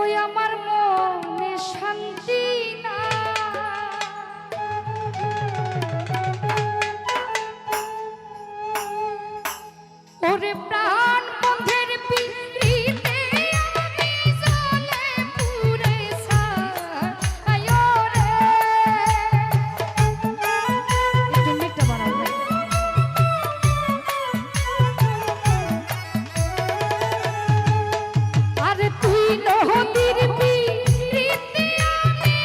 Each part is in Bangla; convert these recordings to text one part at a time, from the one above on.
ওই আমার মনে শান্তি না। ওরে প্রাণ বন্ধের পিড়িতে আমি জ্বলে পুড়ে ছাই রে। একটু নেকটা বাড়াও ভাই। আরে তুই নদীর পিড়িতে আমি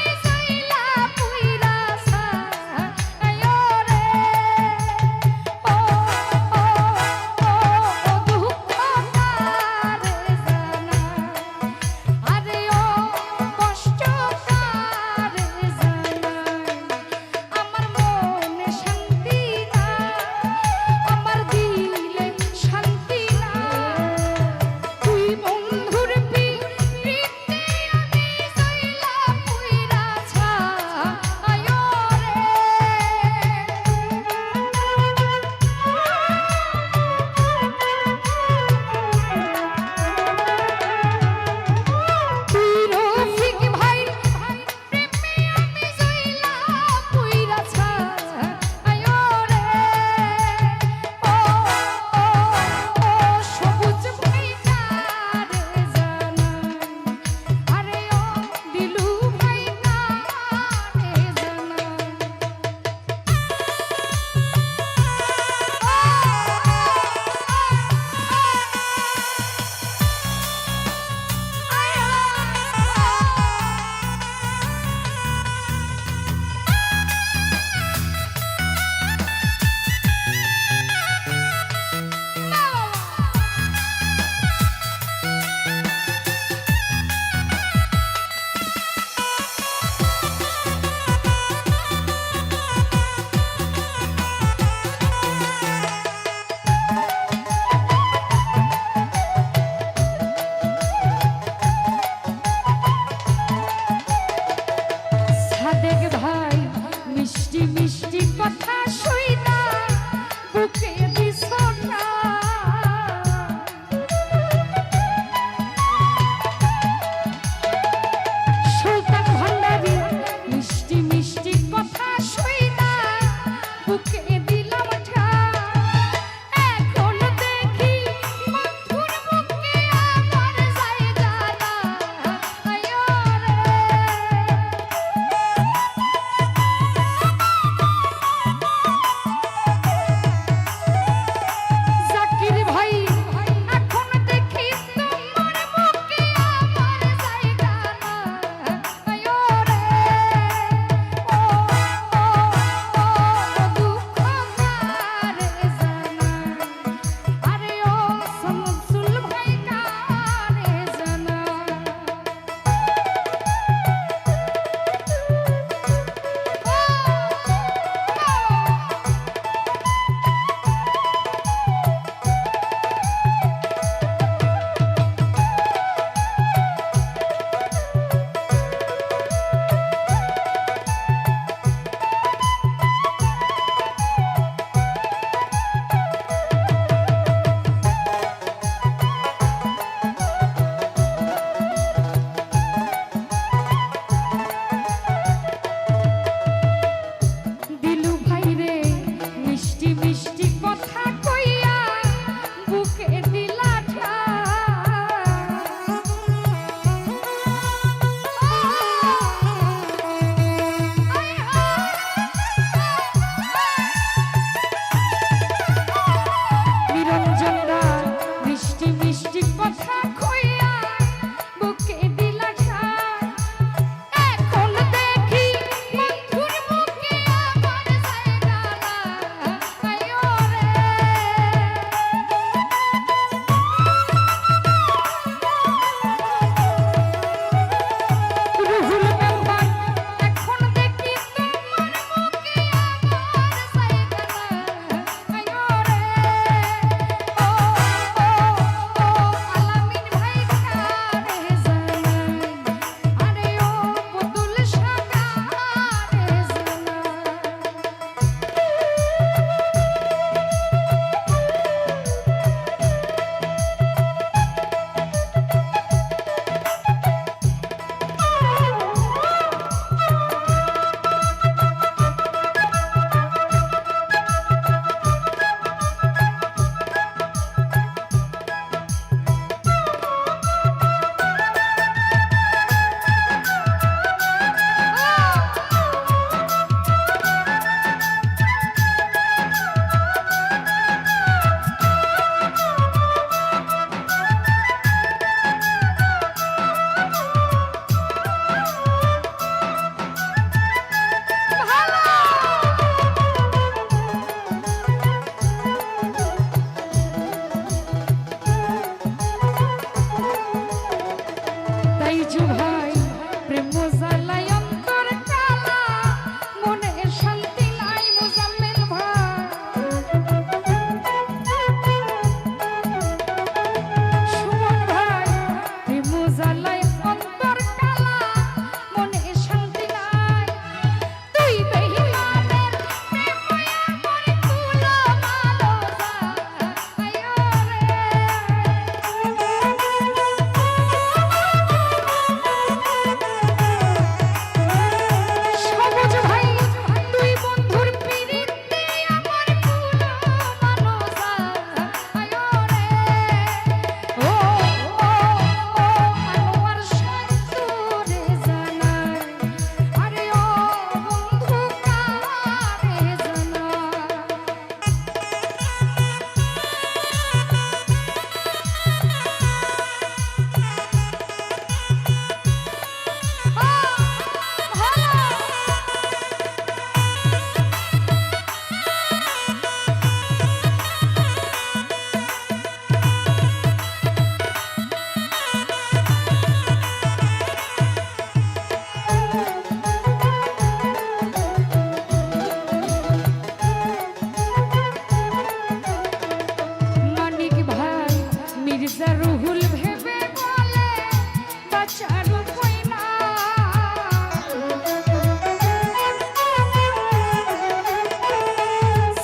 মির্জা রুহুল ভেবে বলে বাঁচার উপায় না।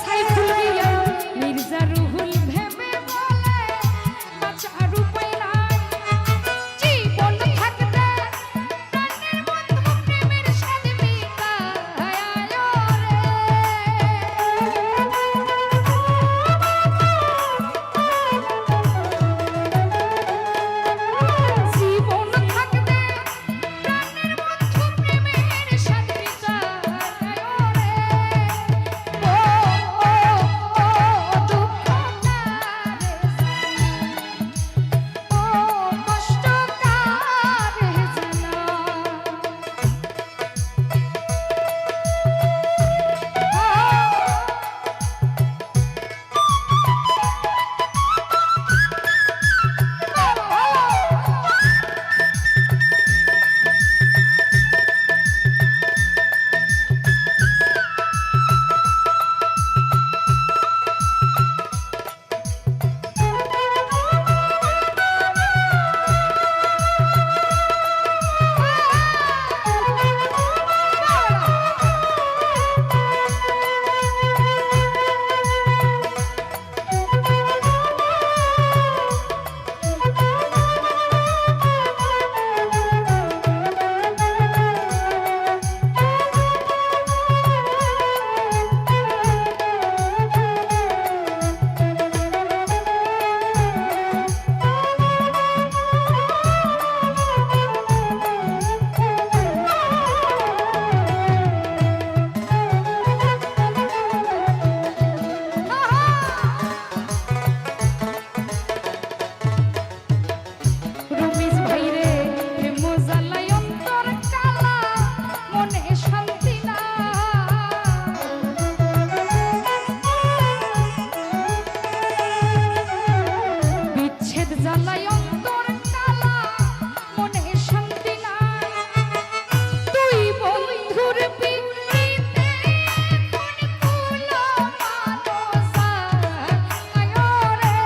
সাইফুল মিয়া মির্জা রুহুল ভেবে বলে বাঁচার উপায় না। জীবন থাকতে প্রাণের বন্ধু প্রেমের সাথে মিটায় রে। জীবন থাকতে প্রাণের বন্ধু প্রেমের সাথে মিটায় রে। ও দুঃখ কারে ও কষ্ট কারে জানা। রমিজ ভাইরে প্রেম জ্বালায় অন্তর কালা মনে শান্তি না। বিচ্ছেদ জ্বালায় অন্তর কালা মনে শান্তি না। তুই বন্ধুর পিড়িতে কোন কুলো মানুষ আয় রে।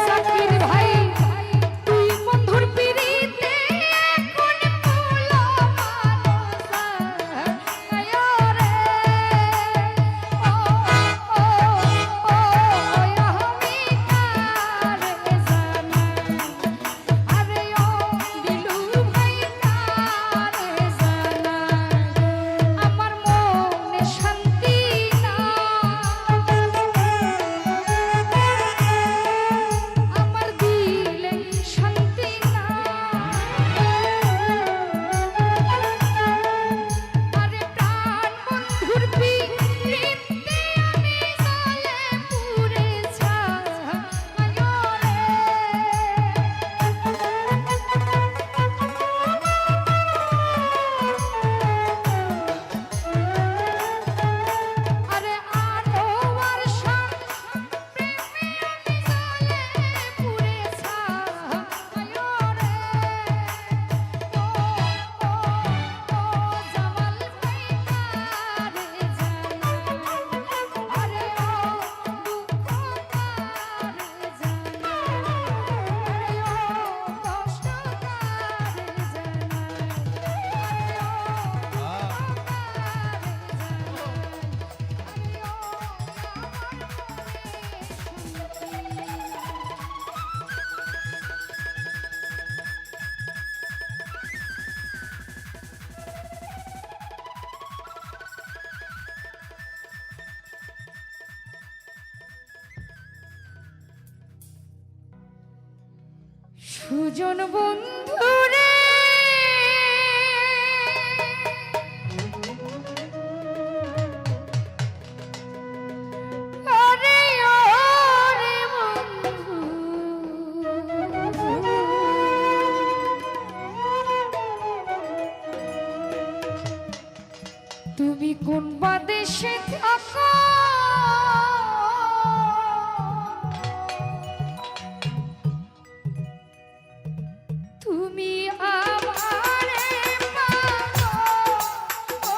জাকির ভাই তুই বন্ধুর পিড়িতে কোন কুলো মানুষ আয় রে। ও ও ও আমি কারে জানা। আরে ও দিলু ভাই কারে জানা। আমার মনে শান্তি না। আমার দিলে শান্তি না। আরে প্রাণ বন্ধুর পিড়িতে আমি জ্বলে পুড়ে ছাই রে। আরে আনোয়ার শাহ প্রেমে আমি জ্বলে পুড়ে ছাই রে। ও জামাল ভাই কারে জানা। আরে ও দুঃখ কারে জানা। আরে ও কষ্ট কারে জানা। আরে ও সুজন বন্ধুরে আরে ওরে বন্ধু তুমি কোন বাদেশে থাকো তুমি আমারে পাগল ও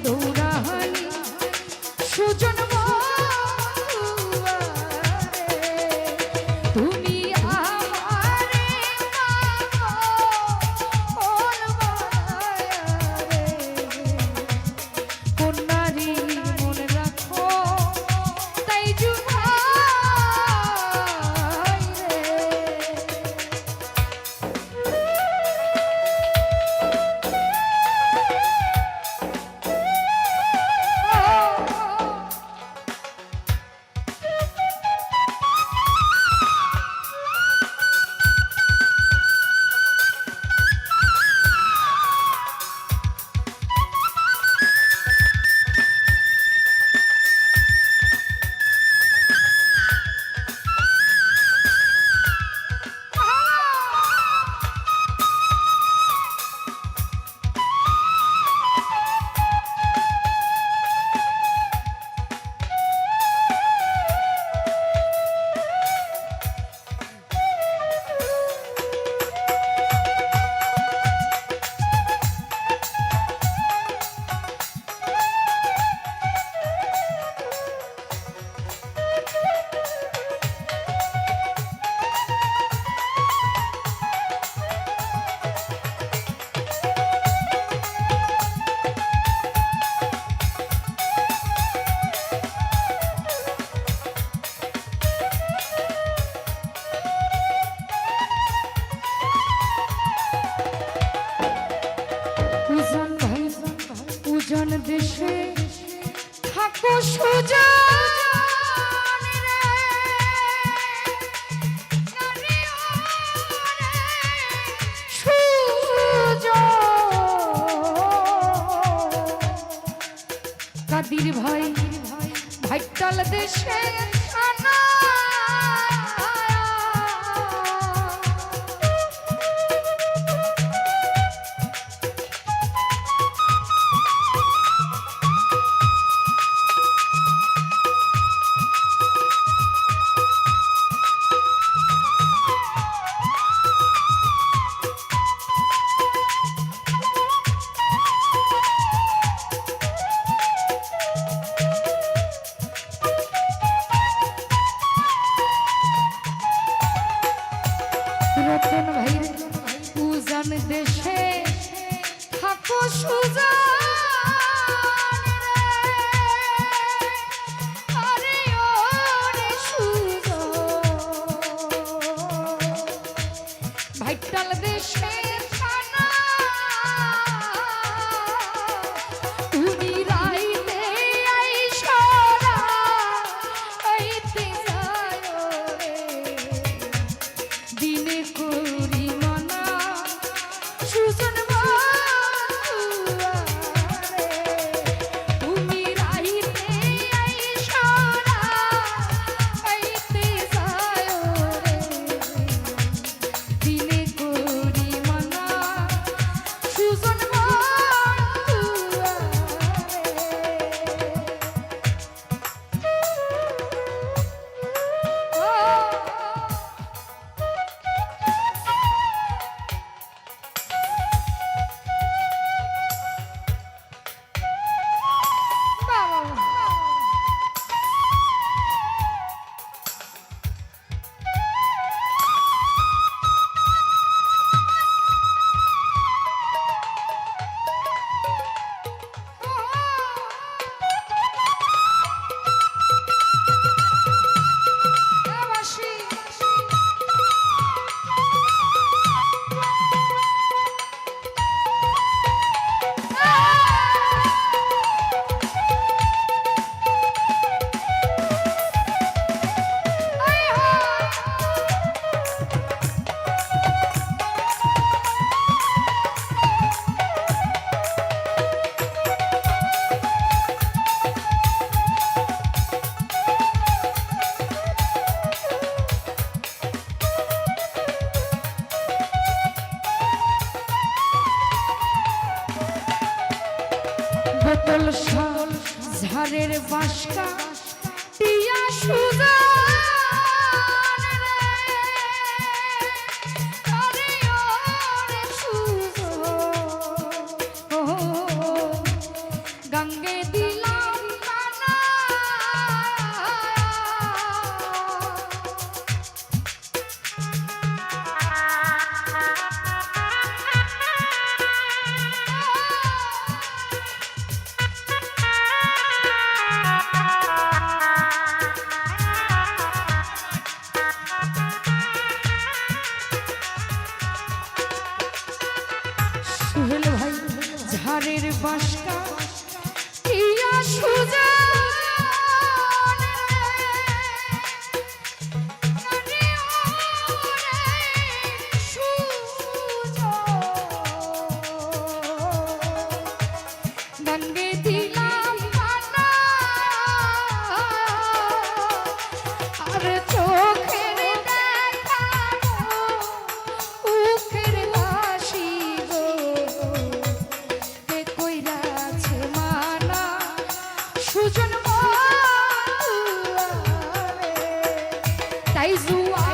দৌড়াহানি সুজন তুমি আমারে কন্যারি মনে রাখো তাই জুমাই উজান দেশে থাকো সুজান রে নারী ওরে সুজন কাদির ভাই ভাইটাল দেশে আনা রতন ভাই উজান দেশে থাকো সুজান রে আরে ওরে সুজন ভাইটাল দেশে থানা তুমি রাইতে আইসরা আইতে যায় রে দিনে করি মানা সুজন তুমি রাইতে আইসরা আইতে যায় রে দিনে করি মানা সুজন বোতল ঝাড়ের বাসকা টিয়া সুজান রে আরে ওরে সুজন গঙ্গে দিলাম কানা সুহেল ভাই ঝাড়ের বাসকা ইয়া সুজা গঙ্গে দিলাম কানা আর চোখের দেখা উখের হাসি গো কে কইরাছে মানা সুজন তাই জুয়া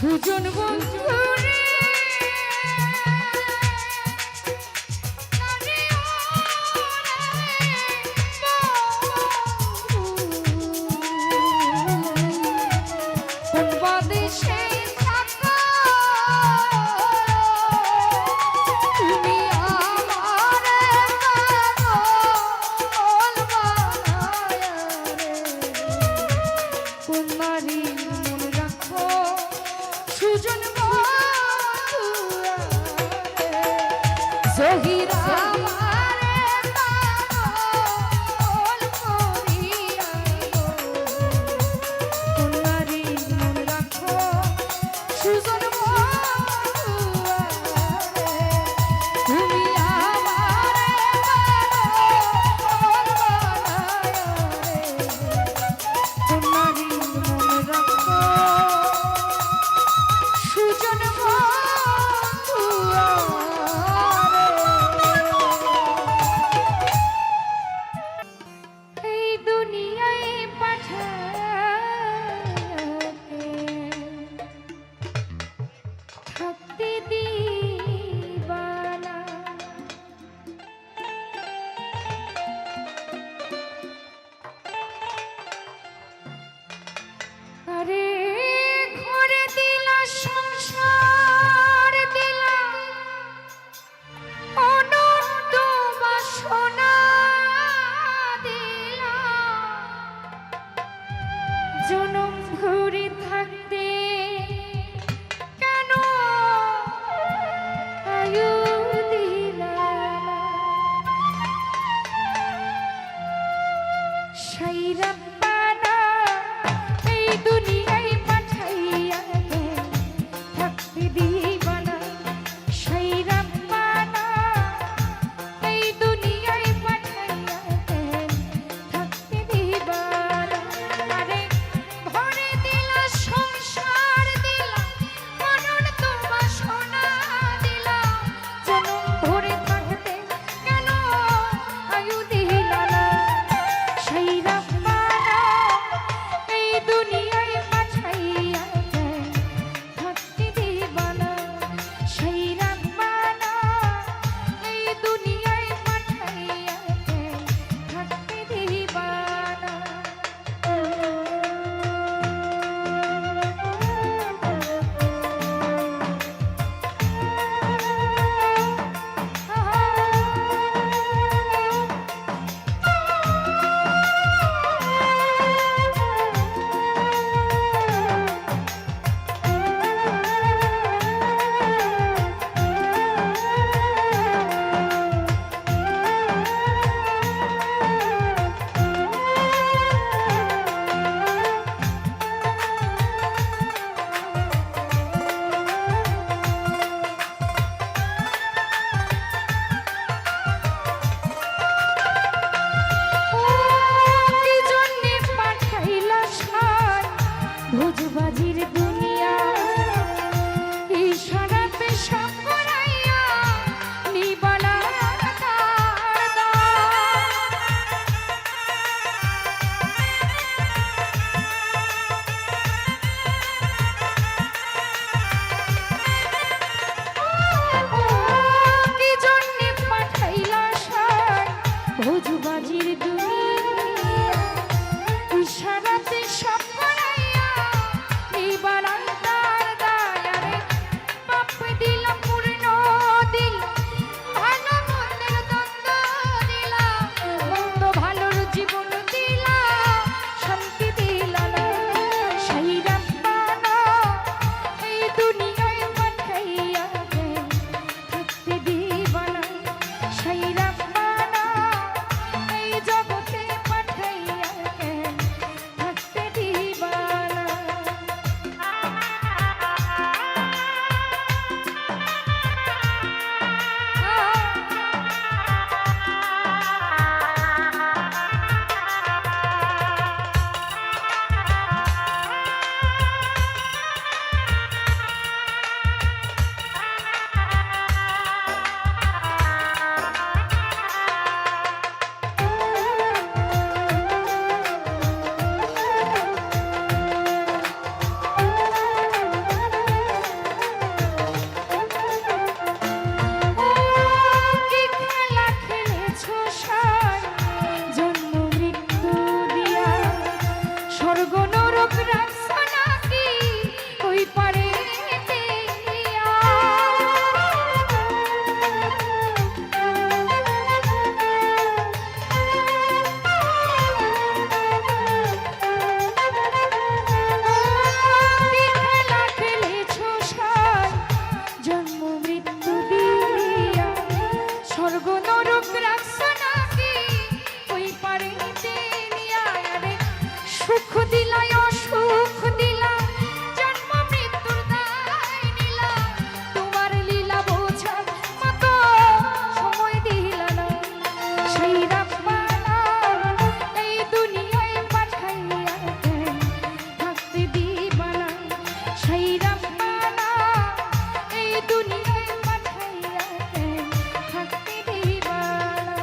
সুজন বন্ধুরে কোন বাদেশে থাকো তুমি আমারে পাগল বানায়া রে কুমারী মন রাখো সুজন জহিরা পাগল করিয়া কুমারী মন রাখো সুজন তুমি আমারে পাগল বানায়া রে কুমারী মন রাখো সুজন এই দুনিয়ায় পাঠাতে থাকতে দিবানা আরে ঘরে দিলা সংসার দিলা অনন্ত বাসনা দিলা জনম ভরে থাকতে কেন আয়ু দিলা সাইরা পানা এই দুনিয়ায় পাঠাইয়া থাকতে দিবানা সাইরা পানা এই দুনিয়ায় পাঠাইয়া থাকতে দিবানা আরে ঘরে দিলা সংসার দিলা অনন্ত বাসনা দিলা জনম ভরে থাকতে কেন আয়ু দিলা না সাইরা পানা স্বর্গ নরক রাখছো নাকি ওই পারেতে নিয়া রে সুখ দিলাই অসুখ দিলা জন্ম মৃত্যুর দায় নিলা তোমার লীলা বোঝার মতো সময় দিলা না সেই রাব্বানা এই দুনিয়ায় পাঠাইয়া থাকতে দিবা না সেই রাব্বানা এই দুনিয়ায় পাঠাইয়া থাকতে দিবা না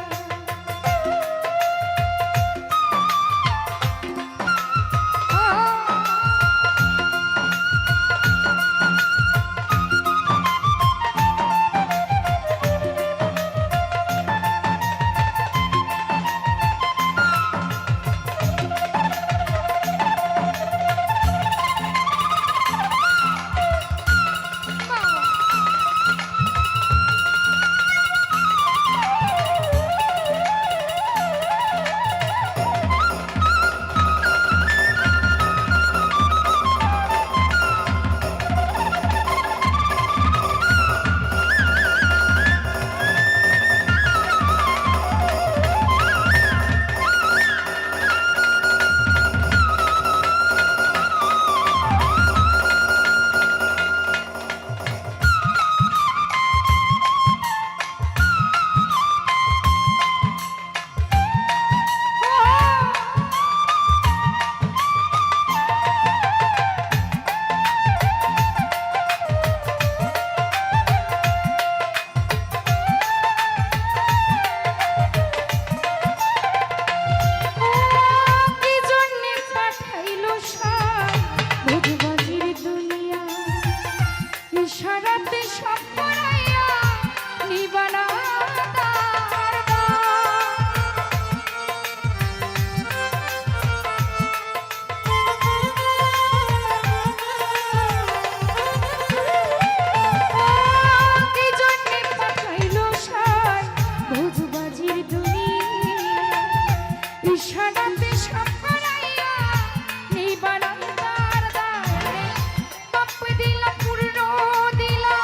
ইশারাতে সব পড়াইয়া নিবানা ইশারাতে সব পড়াইয়া নিবানা দিলা পূর্ণ দিলা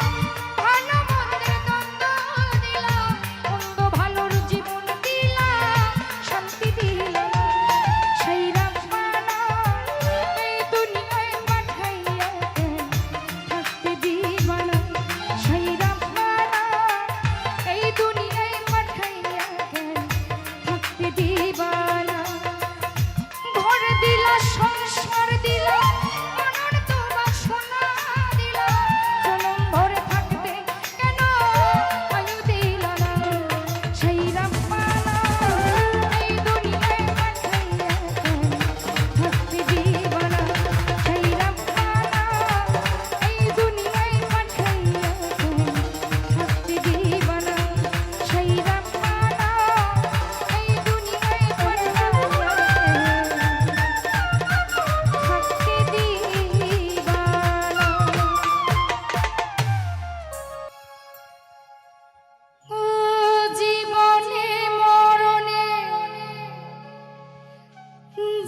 ভালো মন্দের দ্বন্দ্ব দিলা মন্দ ভালোর জীবন দিলা শান্তি দিলা সেই রাব্বানা এই দুনিয়ায় পাঠাইয়া থাকতে দিবা না সেই রাব্বানা এই দুনিয়ায় পাঠাইয়া থাকতে দিবা না ঘর দিলা সংসার দিলা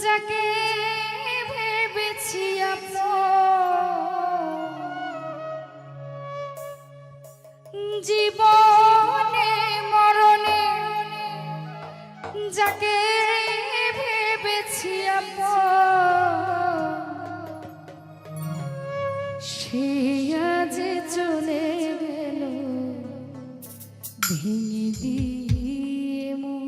যাকে ভেবেছি জীবনে মরণে যাকে ভেবেছি সে আজ চলে গেল ভেঙে দিয়ে মন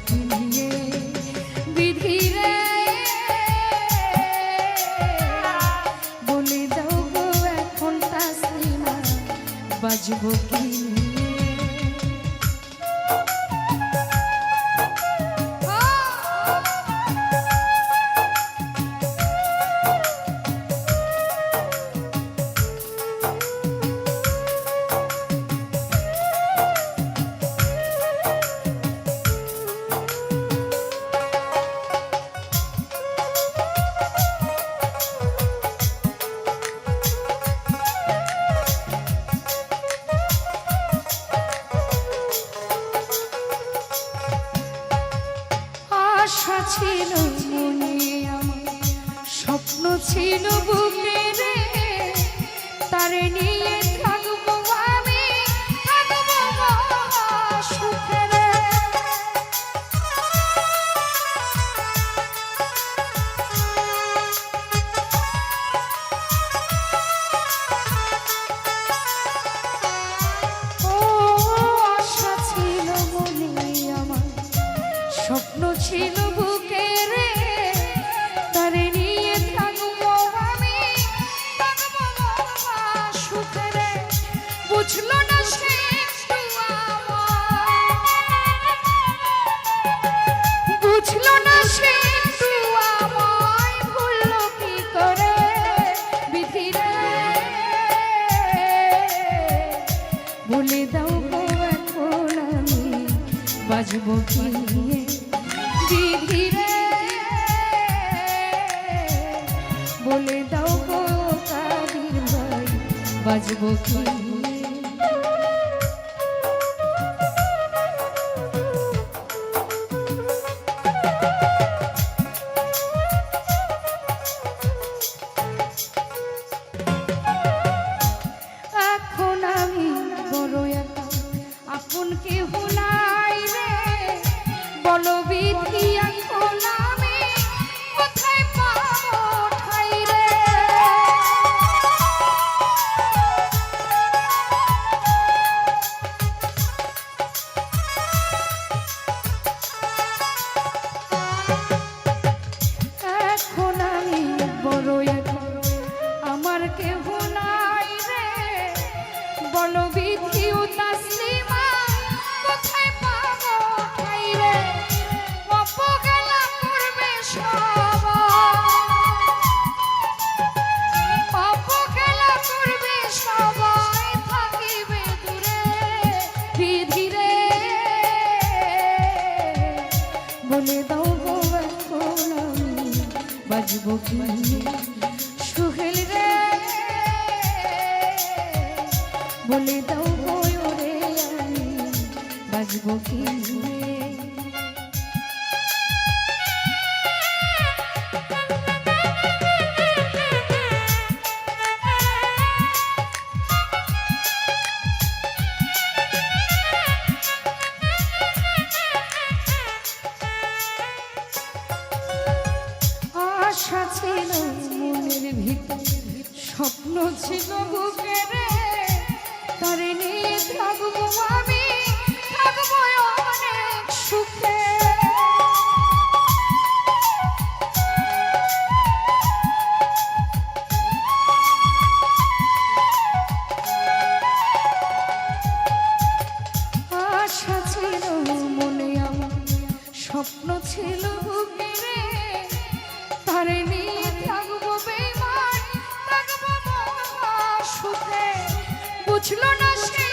কি নিয়ে বিধিরে বলে দাও গো এখন তাসলিমা বাজবো কি নিয়ে আশা ছিল মনে আমার স্বপ্ন ছিল বুকে রে তারে নিয়ে থাকবো আমি থাকবো সুখে রে ও আশা ছিল মনে আমার স্বপ্ন ছিল বুকে রে তারে নিয়ে থাকবো আমি থাকবো সুখে রে বুঝলো না সে বুঝলো না সে আমায় ভুললো কি করে বিধি রে বলে দাও গো এখন আমি বাজবো কি নিয়ে বিধি রে বলে দাও গো কাদির ভাই বাজবো কি নিয়ে এখন আমি বড় একা আপন কেহ নাই রে বলো বিধি এখন আমি কোথায় পাবো ঠাই রে এখন আমি বড় একা আমার কেহ নাই রে বলো বিধি ও তাসলিমা কোথায় পাবো ঠাই রে অপহেলা করবে অপহেলা করবে সবাই থাকিবে দূরে বিধি রে বলে দাও গো এখন আমি বাজবো কি নিয়ে সুহেল রে বলে দাও গো রে আমি বাজবো কি নিয়ে আশা ছিল মনের ভিতর স্বপ্ন ছিল বুকে রে তারে নিয়ে থাকবো আমি থাকবো অনেক সুখে আশা ছিল মনে আমার স্বপ্ন ছিল বুকে রে তারে নিয়ে থাকবো বেঈমান থাকবো সুখে বুঝলো না সে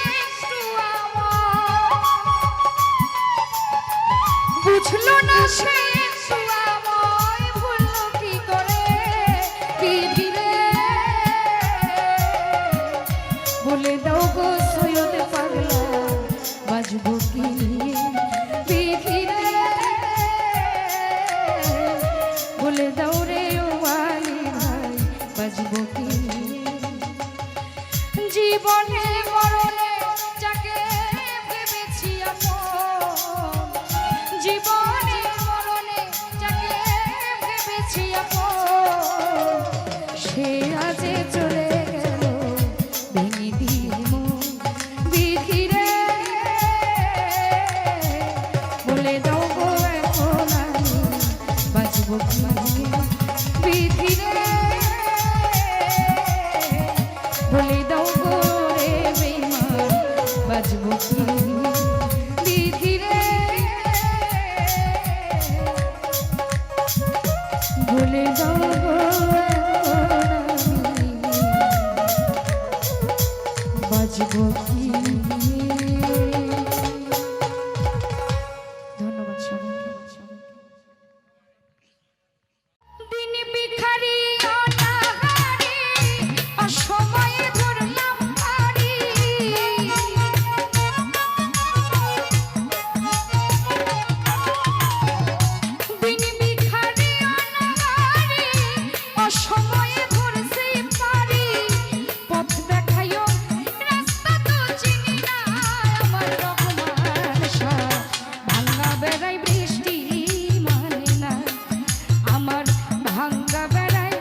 বুঝলো না সে আমায় ভুললো কি করে বিধি রে বলে দাও গো সৈয়দ পাগলা বাজবো কি নিয়ে বিধি রে বলে দাও রে ও ওয়ালি ভাই বাজবো কি নিয়ে জীবনে মরণে যাকে ভেবেছি আপন জীবনে মরণে ভুলে যাও গো বাজব কি। ধন্যবাদ সবাইকে। দিন ভিখারি অনাহারি অসময়ে ধরলাম হারি দিন ভিখারি অনাহারি অসময়ে ধরছি পারি পথ দেখাইও রাস্তা তো চিনি না আমার রহমান শাহ ভাঙা বেড়াই বৃষ্টি মানে না আমার ভাঙ্গা বেড়াই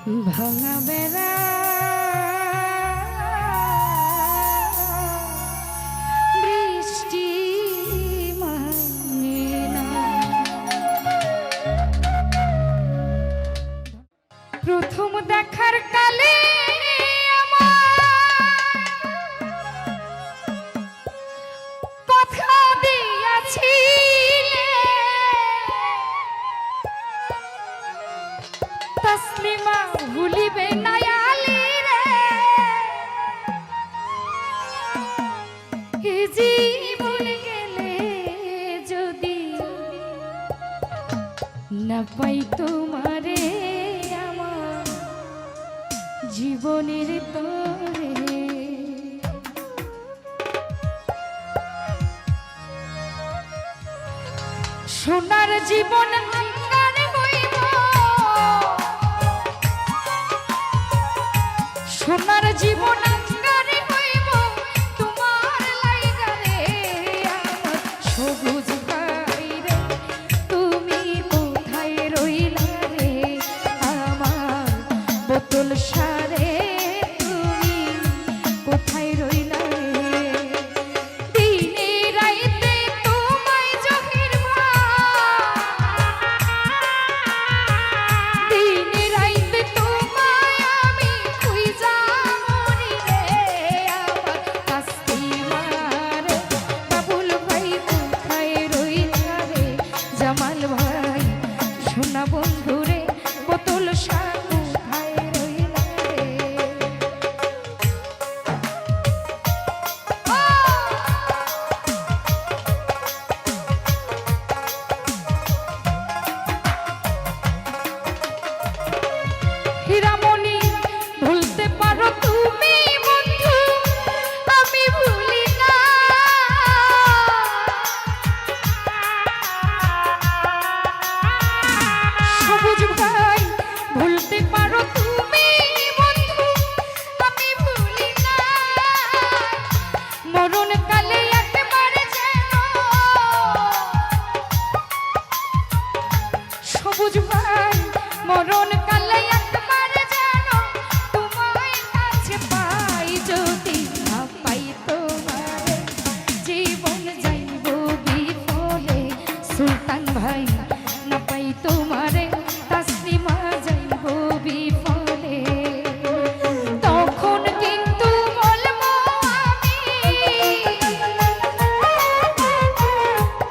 ভাঙা বেড়া বৃষ্টি মানে না। প্রথম দেখার কালে কথা দিয়াছিলে তসলিমা ভুলিবে না আলী রে, এ জীবন গেলে যদি না পাই তোমারে আমার জীবনের তরে। সোনার জীবন আঙ্গার হইব, সোনার জীবন আঙ্গার হইব তোমার লাইগা রে আমার সবুজ ভাই রে, তুমি কোথায় রইলা রে আমার বোতল সারে, তুমি কোথায় রইলা রে। দিনে রাইতে তোমায় জহির দিনে রাইতে তোমায় আমি খুঁজা মরি রে আমার কাস্তিমার বাবুল ভাই কোথায় রইলা রে জামাল ভাই সোনা বন্ধু রে বোতল সার কোথায় রইলা রে। হীরামণি ভুলতে পারো তুমি বন্ধু, আমি ভুলি না। সবুজ ভাই ভুলতে পারো তুমি বন্ধু, আমি ভুলি না। মরণ কালে একেবারে যেন সবুজ ভাই মরণ কালে একবারে যেন তোমায় কাছে পাই, যদি না পাই তোমারে জীবন যাইব বিফলে। সুলতান ভাই না পাই তোমারে তাসলিমা যাইব বিফলে। তখন কিন্তু বলবো আমি,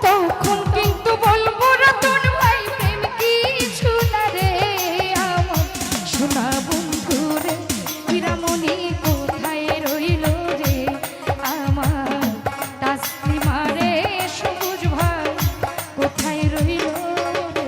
তখন কিন্তু বলবো রতন ভাই প্রেম কিছু না রে আমার সোনা বন্ধু রে। হীরামণি কোথায় রইল রে আমার তাসলিমা রে, সবুজ ভাই কোথায় রইল রে।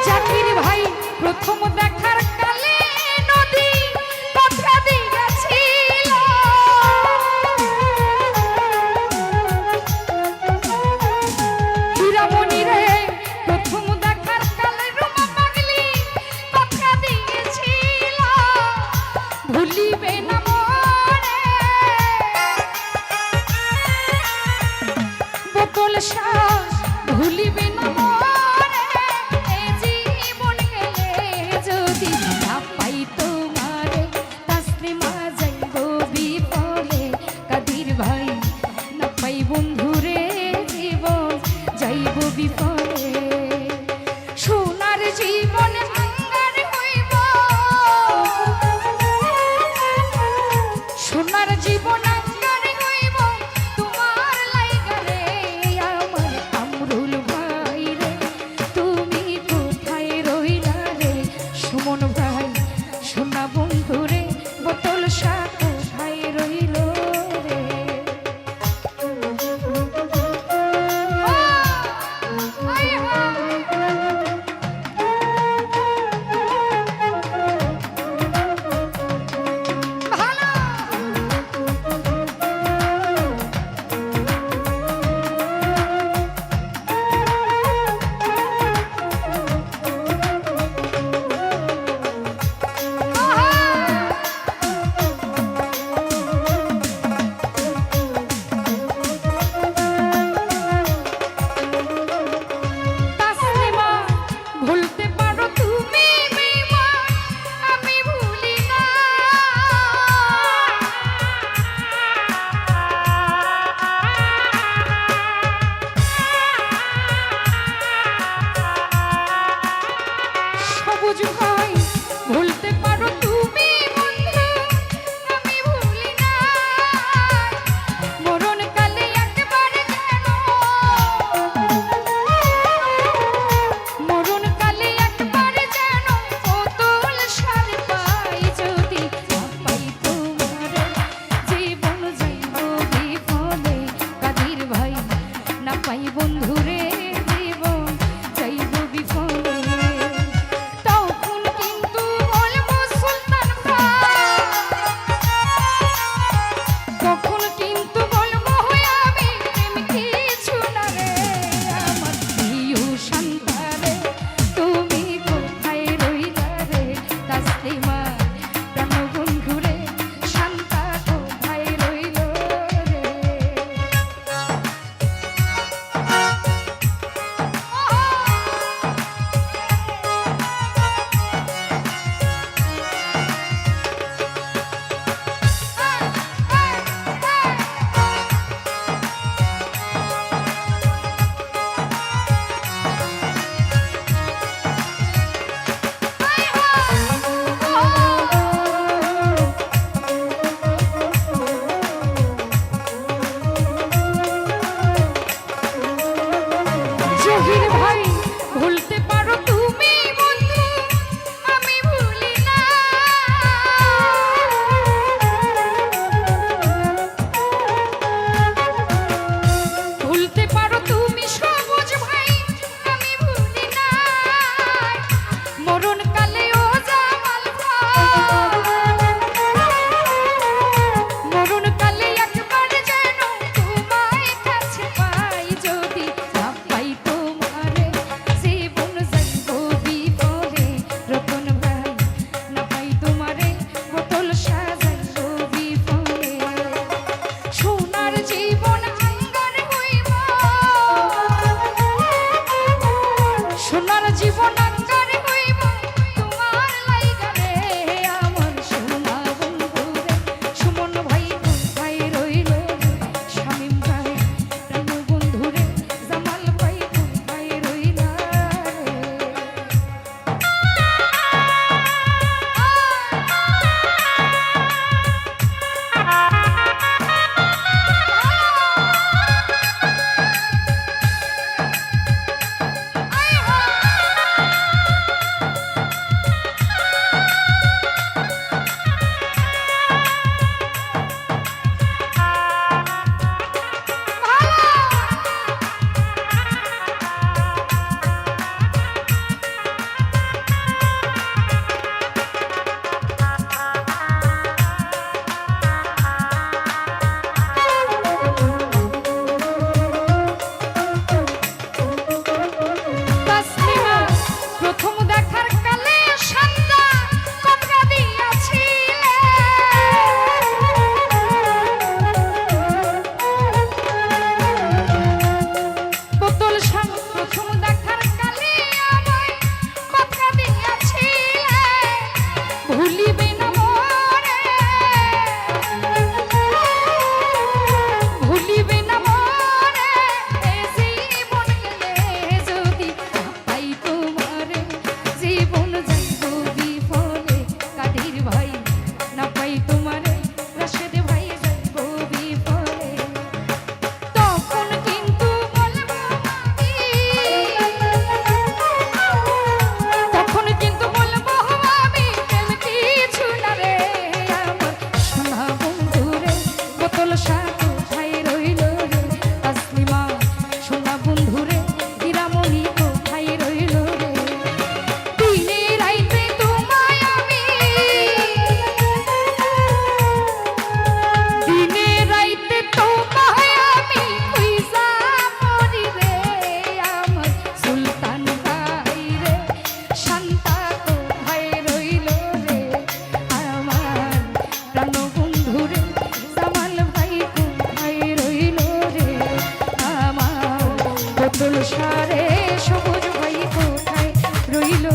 জাকির ভাই প্রথম দেখার কালে নদী কথা দিয়েছিল, হীরামণি রে প্রথম দেখার কালে রুমা পাগলি কথা দিয়েছিল ভুলিবে না মরে। বোতল শ্বাস ভুলিবে না মরে, এ জীবন গেলে যদি না পাই তোমারে তাসলিমা যাইব বিফলে। কাদির ভাই না পাই বন্ধু রে জীবন যাইব বিফলে। সোনার জীবন আঙ্গার হইব, সোনার জীবন আঙ্গার হইব তোমার লাইগা রে আমার কামরুল ভাই রে, পাই বন্ধুরে জীবন যাইব বিফলে তখন কিন্তু বলবো সুলতান ভাই তখন কিন্তু বলবো আমি প্রেম কিছু না রে আমার প্রিয় সন্তানে তুমি কোথায় রইলা রে তাসলিমা প্রাণ বন্ধুরে শান্তা কোথায় রইল রে জহির ভাই ভুলতে পারো তুমি বন্ধু আমি ভুলি না ভুলতে পারো তুমি সবুজ ভাই আমি ভুলি না মরণ কালে ও জামাল ভাই মরণ কালে একবার যেন তোমায় কাছে পাই যদি না পাই তোমারে জীবন যাইব বিফলে রতন ভাই না পাই তোমারে বোতল সাজাইব বিফলে সোনার জীবন আঙ্গার হইব সোনার জীবন আঙ্গার হইব তোমার লাইগা রে আমার সোনা বন্ধু রে সুমন ভাই কোথায় রইল রে শামীম ভাই প্রাণ বন্ধু রে জামাল ভাই কোথায় রইলা তাসলিমা প্রথম দেখার কালে শান্তা কবরা দিয়াছিলে বোতল সাং প্রথম দেখার কালে আমায় কবরা দিয়াছিলে ভুলিবে না মোরে ভুলিবে না মোরে এ জীবন গেলে যদি না পাই তোমারে জীবন যাইব বিফলে কাদির ভাই না পাই তোমারে রাশেদ ভাই যাইব বিফলে তখন কিন্তু বলবো আমি তখন কিন্তু বলবো আমি প্রেম কিছু না রে আমার সোনা বন্ধু রে বোতল শাহ কোথায় রইল রে তাসলিমা সোনা বন্ধু রে হীরামণি কোথায় রইল রে দিনে রাইতে তোমায় আমি দিনে রাইতে তোমায় আমি খুঁজা মরি রে আমার সুলতান ভাই রে শান্তা কোথায় রইল রে আমার প্রাণ বন্ধু রে জামাল ভাই কোথায় রইল রে আমার বোতল সারে সবুজ ভাই কোথায় রইল